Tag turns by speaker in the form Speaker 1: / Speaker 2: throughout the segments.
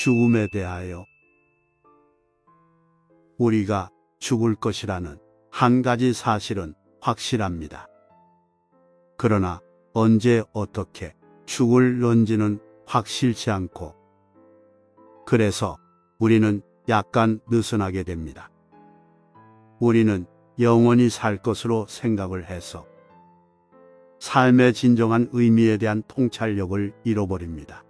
Speaker 1: 죽음에 대하여 우리가 죽을 것이라는 한 가지 사실은 확실합니다. 그러나 언제 어떻게 죽을런지는 확실치 않고 그래서 우리는 약간 느슨하게 됩니다. 우리는 영원히 살 것으로 생각을 해서 삶의 진정한 의미에 대한 통찰력을 잃어버립니다.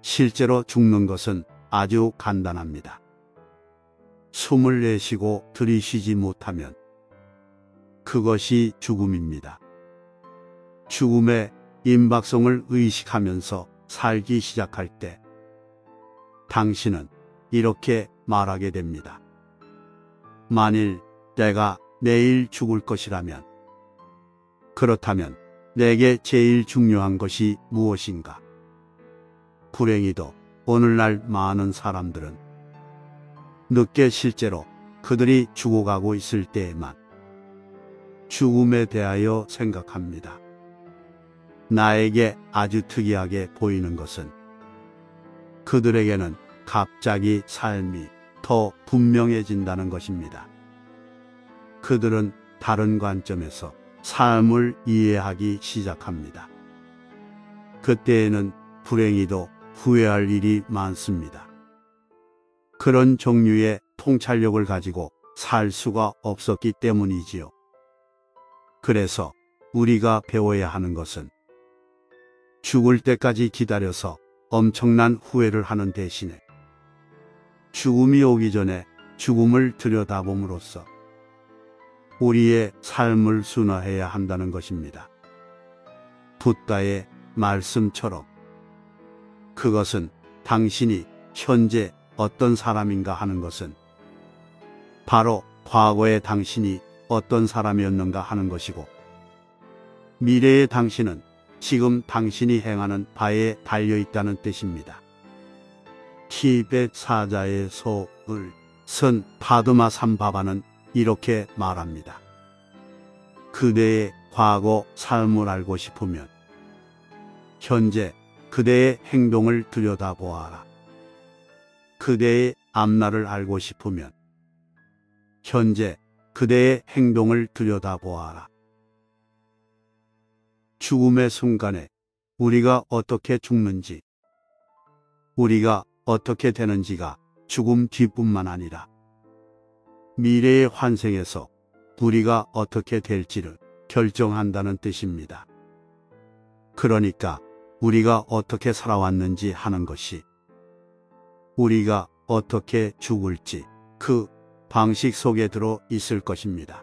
Speaker 1: 실제로 죽는 것은 아주 간단합니다. 숨을 내쉬고 들이쉬지 못하면 그것이 죽음입니다. 죽음의 임박성을 의식하면서 살기 시작할 때 당신은 이렇게 말하게 됩니다. 만일 내가 내일 죽을 것이라면, 그렇다면 내게 제일 중요한 것이 무엇인가? 불행히도 오늘날 많은 사람들은 늦게 실제로 그들이 죽어가고 있을 때에만 죽음에 대하여 생각합니다. 나에게 아주 특이하게 보이는 것은 그들에게는 갑자기 삶이 더 분명해진다는 것입니다. 그들은 다른 관점에서 삶을 이해하기 시작합니다. 그때에는 불행히도 후회할 일이 많습니다. 그런 종류의 통찰력을 가지고 살 수가 없었기 때문이지요. 그래서 우리가 배워야 하는 것은 죽을 때까지 기다려서 엄청난 후회를 하는 대신에 죽음이 오기 전에 죽음을 들여다봄으로써 우리의 삶을 순화해야 한다는 것입니다. 붓다의 말씀처럼 그것은 당신이 현재 어떤 사람인가 하는 것은 바로 과거의 당신이 어떤 사람이었는가 하는 것이고 미래의 당신은 지금 당신이 행하는 바에 달려있다는 뜻입니다. 티베트 사자의 소을 쓴 파드마 삼바바는 이렇게 말합니다. 그대의 과거 삶을 알고 싶으면 현재 그대의 행동을 들여다보아라. 그대의 앞날을 알고 싶으면 현재 그대의 행동을 들여다보아라. 죽음의 순간에 우리가 어떻게 죽는지, 우리가 어떻게 되는지가 죽음 뒤뿐만 아니라 미래의 환생에서 우리가 어떻게 될지를 결정한다는 뜻입니다. 그러니까 우리가 어떻게 살아왔는지 하는 것이 우리가 어떻게 죽을지 그 방식 속에 들어 있을 것입니다.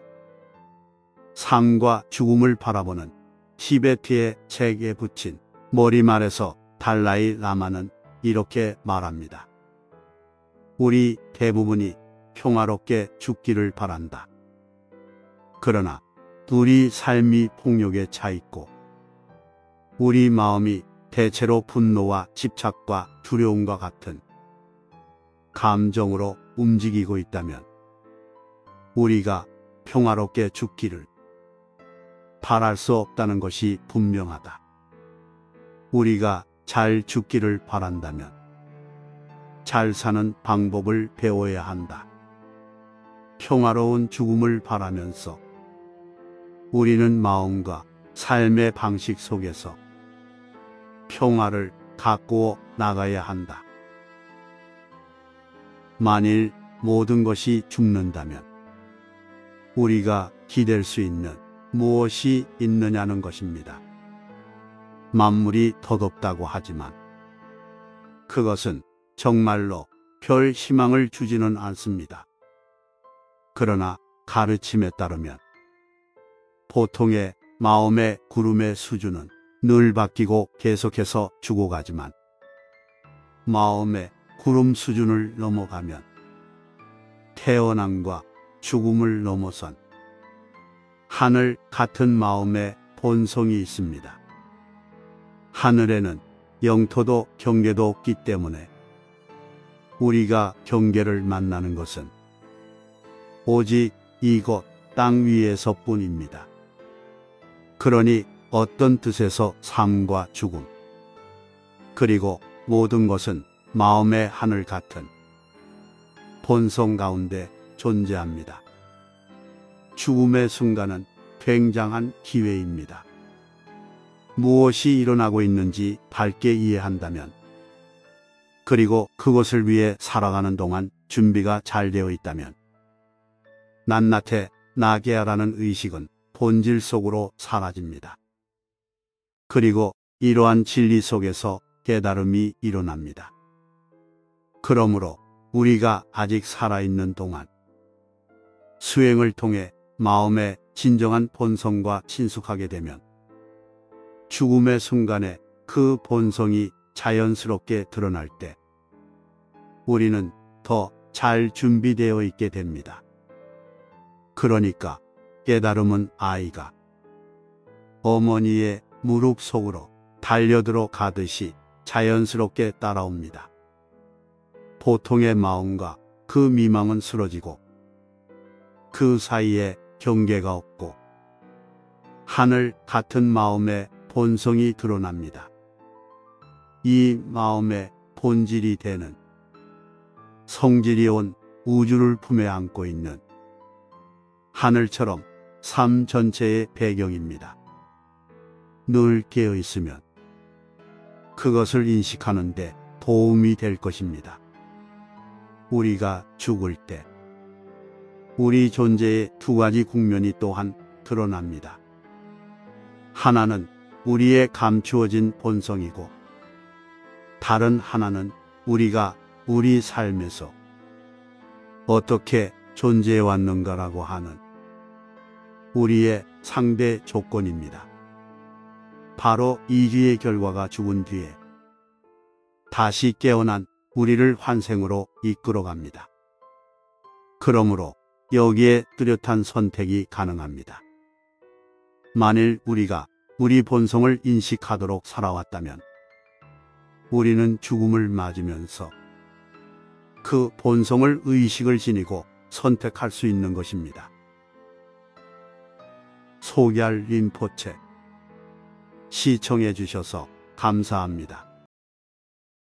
Speaker 1: 삶과 죽음을 바라보는 티베트의 책에 붙인 머리말에서 달라이 라마는 이렇게 말합니다. 우리 대부분이 평화롭게 죽기를 바란다. 그러나 우리 삶이 폭력에 차 있고 우리 마음이 대체로 분노와 집착과 두려움과 같은 감정으로 움직이고 있다면 우리가 평화롭게 죽기를 바랄 수 없다는 것이 분명하다. 우리가 잘 죽기를 바란다면 잘 사는 방법을 배워야 한다. 평화로운 죽음을 바라면서 우리는 마음과 삶의 방식 속에서 평화를 가꾸어 나가야 한다. 만일 모든 것이 죽는다면 우리가 기댈 수 있는 무엇이 있느냐는 것입니다. 만물이 덧없다고 하지만 그것은 정말로 별 희망을 주지는 않습니다. 그러나 가르침에 따르면 보통의 마음의 구름의 수준은 늘 바뀌고 계속해서 죽어가지만 마음의 구름 수준을 넘어가면 태어남과 죽음을 넘어선 하늘 같은 마음의 본성이 있습니다. 하늘에는 영토도 경계도 없기 때문에 우리가 경계를 만나는 것은 오직 이곳 땅 위에서뿐입니다. 그러니 어떤 뜻에서 삶과 죽음, 그리고 모든 것은 마음의 하늘 같은 본성 가운데 존재합니다. 죽음의 순간은 굉장한 기회입니다. 무엇이 일어나고 있는지 밝게 이해한다면, 그리고 그것을 위해 살아가는 동안 준비가 잘 되어 있다면, 낱낱해 나게야라는 의식은 본질 속으로 사라집니다. 그리고 이러한 진리 속에서 깨달음이 일어납니다. 그러므로 우리가 아직 살아있는 동안 수행을 통해 마음의 진정한 본성과 친숙하게 되면 죽음의 순간에 그 본성이 자연스럽게 드러날 때 우리는 더 잘 준비되어 있게 됩니다. 그러니까 깨달음은 아이가 어머니의 무릎 속으로 달려들어 가듯이 자연스럽게 따라옵니다. 보통의 마음과 그 미망은 쓰러지고 그 사이에 경계가 없고 하늘 같은 마음의 본성이 드러납니다. 이 마음의 본질이 되는 성질이 온 우주를 품에 안고 있는 하늘처럼 삶 전체의 배경입니다. 늘 깨어 있으면 그것을 인식하는데 도움이 될 것입니다. 우리가 죽을 때 우리 존재의 두 가지 국면이 또한 드러납니다. 하나는 우리의 감추어진 본성이고 다른 하나는 우리가 우리 삶에서 어떻게 존재해 왔는가라고 하는 우리의 상대 조건입니다. 바로 이주의 결과가 죽은 뒤에 다시 깨어난 우리를 환생으로 이끌어갑니다. 그러므로 여기에 뚜렷한 선택이 가능합니다. 만일 우리가 우리 본성을 인식하도록 살아왔다면 우리는 죽음을 맞으면서 그 본성을 의식을 지니고 선택할 수 있는 것입니다. 소걀 림포체 시청해 주셔서 감사합니다.